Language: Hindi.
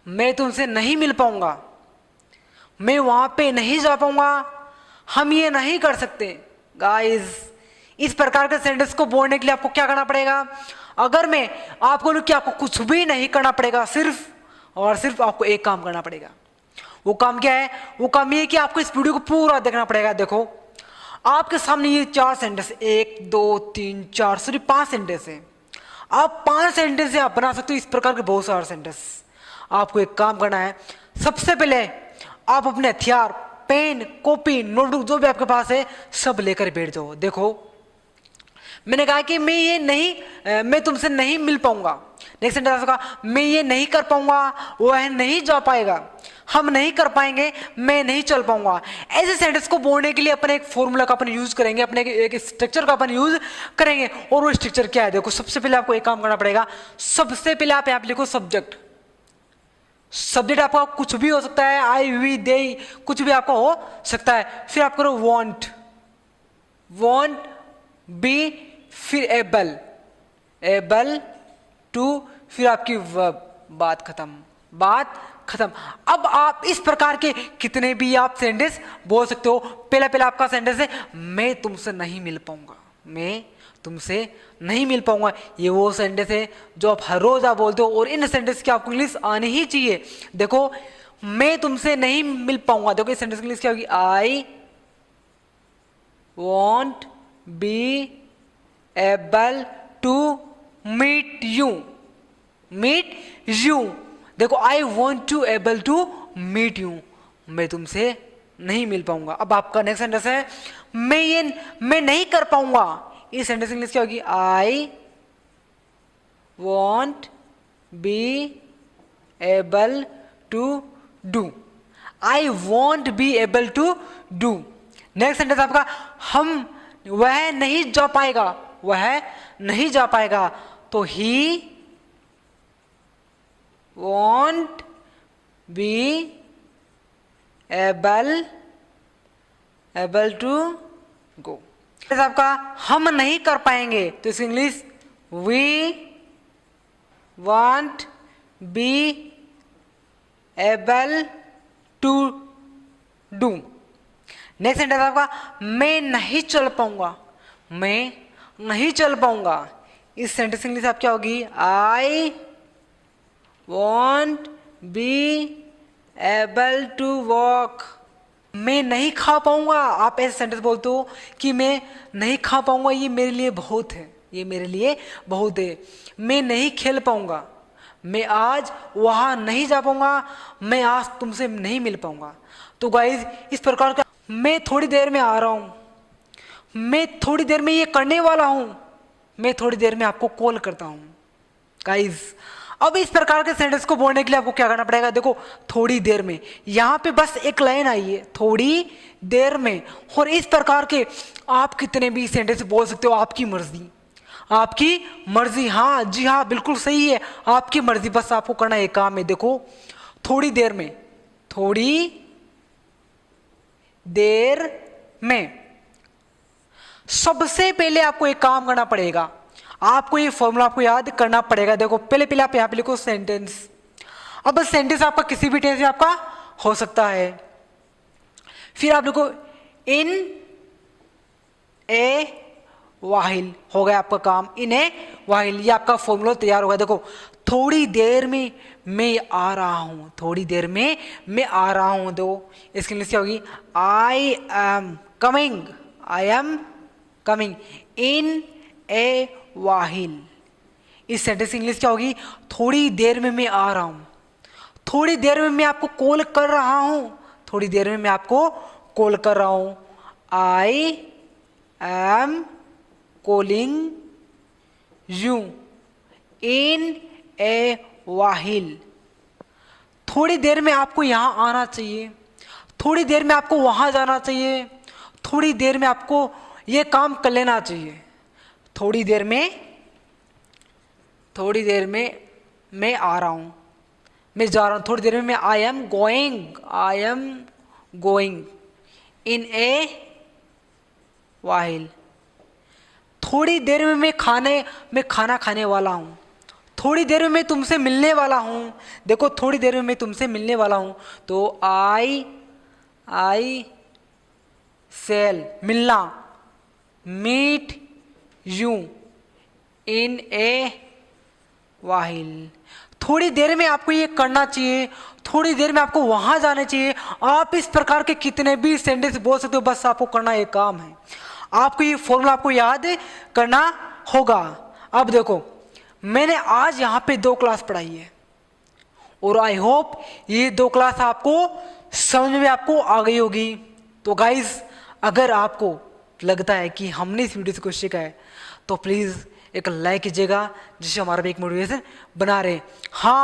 मैं तुमसे नहीं मिल पाऊंगा, मैं वहां पे नहीं जा पाऊंगा, हम ये नहीं कर सकते। गाइस, इस प्रकार के सेंटेंस को बोलने के लिए आपको क्या करना पड़ेगा? अगर मैं आपको बोलूं कि आपको कुछ भी नहीं करना पड़ेगा, सिर्फ और सिर्फ आपको एक काम करना पड़ेगा। वो काम क्या है? वो काम ये है कि आपको इस वीडियो को पूरा देखना पड़ेगा। देखो, आपके सामने ये 4 सेंटेंस, 1 2 3 4 सॉरी 5 सेंटेंस है। आप 5 सेंटेंस से आप बना सकते हो इस प्रकार के बहुत सारे सेंटेंस। आपको एक काम करना है, सबसे पहले आप अपने हथियार, पेन, कॉपी, नोटबुक जो भी आपके पास है सब लेकर बैठ जाओ। देखो, मैंने कहा कि मैं तुमसे नहीं मिल पाऊंगा। नेक्स्ट सेंटेंस का, मैं ये नहीं कर पाऊंगा, वह नहीं जा पाएगा, हम नहीं कर पाएंगे, मैं नहीं चल पाऊंगा। ऐसे सेंटेंस को बोलने के लिए अपने एक फॉर्मूला का अपन यूज करेंगे, अपने एक स्ट्रक्चर का अपन यूज करेंगे। और वो स्ट्रक्चर क्या है? देखो, सबसे पहले आपको एक काम करना पड़ेगा। सबसे पहले आप यहाँ पे लिखो सब्जेक्ट। सब्जेक्ट आपका कुछ भी हो सकता है, आई, वी, दे, कुछ भी आपका हो सकता है। फिर आप करो वॉन्ट, वॉन्ट बी, फिर एबल, एबल टू, फिर आपकी वर्ब, बात खत्म, बात खत्म। अब आप इस प्रकार के कितने भी आप सेंटेंस बोल सकते हो। पहला आपका सेंटेंस है, मैं तुमसे नहीं मिल पाऊंगा, मैं तुमसे नहीं मिल पाऊंगा। ये वो सेंटेंस है जो आप हर रोज आप बोलते हो, और इन सेंटेंस की आपको इंग्लिश आनी ही चाहिए। देखो, मैं तुमसे नहीं मिल पाऊंगा, देखो इस सेंटेंस की इंग्लिश क्या होगी? I want be able to meet you, meet you. देखो, I want to able to meet you, मैं तुमसे नहीं मिल पाऊंगा। अब आपका नेक्स्ट सेंटेंस है, मैं नहीं कर पाऊंगा। इस सेंटेंस इंग्लिश क्या होगी? I want be able to do, I want be able to do. Next sentence आपका, वह नहीं जा पाएगा, वह नहीं जा पाएगा, तो ही won't be able to go। आपका हम नहीं कर पाएंगे, तो इसकी English we won't be able to do। Next sentence आपका, मैं नहीं चल पाऊंगा, मैं नहीं चल पाऊंगा। इस सेंटेंस इंग्लिश आप क्या होगी? आई won't be able to walk। मैं नहीं खा पाऊंगा। आप ऐसे सेंटेंस बोलते हो कि मैं नहीं खा पाऊंगा, ये मेरे लिए बहुत है, ये मेरे लिए बहुत है। मैं नहीं खेल पाऊंगा, मैं आज वहां नहीं जा पाऊंगा, मैं आज तुमसे नहीं मिल पाऊंगा। तो गाइज, इस प्रकार का मैं थोड़ी देर में आ रहा हूं, मैं थोड़ी देर में ये करने वाला हूं, मैं थोड़ी देर में आपको कॉल करता हूं। गाइज, अब इस प्रकार के सेंटेंस को बोलने के लिए आपको क्या करना पड़ेगा? देखो, थोड़ी देर में, यहां पे बस एक लाइन आई है, थोड़ी देर में। और इस प्रकार के आप कितने भी सेंटेंस बोल सकते हो, आपकी मर्जी, आपकी मर्जी। हाँ जी हाँ, बिल्कुल सही है, आपकी मर्जी। बस आपको करना एक काम है। देखो, थोड़ी देर में, थोड़ी देर में। सबसे पहले आपको एक काम करना पड़ेगा, आपको ये फॉर्मूला आपको याद करना पड़ेगा। देखो, पहले आप यहां पे लिखो सेंटेंस। अब सेंटेंस आपका किसी भी टेंस में आपका हो सकता है। फिर आप लिखो इन ए वाहिल, हो गया आपका काम, इन ए वाहिल। ये आपका फॉर्मूला तैयार होगा। देखो, थोड़ी देर में मैं आ रहा हूं, थोड़ी देर में मैं आ रहा हूं। दो, इसकी इंग्लिश क्या होगी? I am coming, I am coming in a while. इस सेंटेंस की इंग्लिश क्या होगी? थोड़ी देर में मैं आ रहा हूं, थोड़ी देर में मैं आपको कॉल कर रहा हूं, थोड़ी देर में मैं आपको कॉल कर रहा हूं। I am calling you in a while. थोड़ी देर में आपको यहां आना चाहिए, थोड़ी देर में आपको वहां जाना चाहिए, थोड़ी देर में आपको यह काम कर लेना चाहिए। थोड़ी देर में मैं आ रहा हूं, मैं जा रहा हूं, थोड़ी देर में मैं I am going in a while. थोड़ी देर में मैं खाना खाने वाला हूं, थोड़ी देर में मैं तुमसे मिलने वाला हूँ, देखो थोड़ी देर में मैं तुमसे मिलने वाला हूँ, तो आई सेल मिलना, meet you in a while. थोड़ी देर में आपको ये करना चाहिए, थोड़ी देर में आपको वहां जाना चाहिए। आप इस प्रकार के कितने भी सेंटेंस बोल सकते हो, बस आपको करना एक काम है, आपको ये फॉर्मूला आपको याद करना होगा। अब देखो मैंने आज यहाँ पे 2 क्लास पढ़ाई है और आई होप ये 2 क्लास आपको समझ में आपको आ गई होगी। तो गाइज अगर आपको लगता है कि हमने इस वीडियो से कुछ सीखा है तो प्लीज़ एक लाइक कीजिएगा, जिससे हमारा भी एक मोटिवेशन बना रहे। हाँ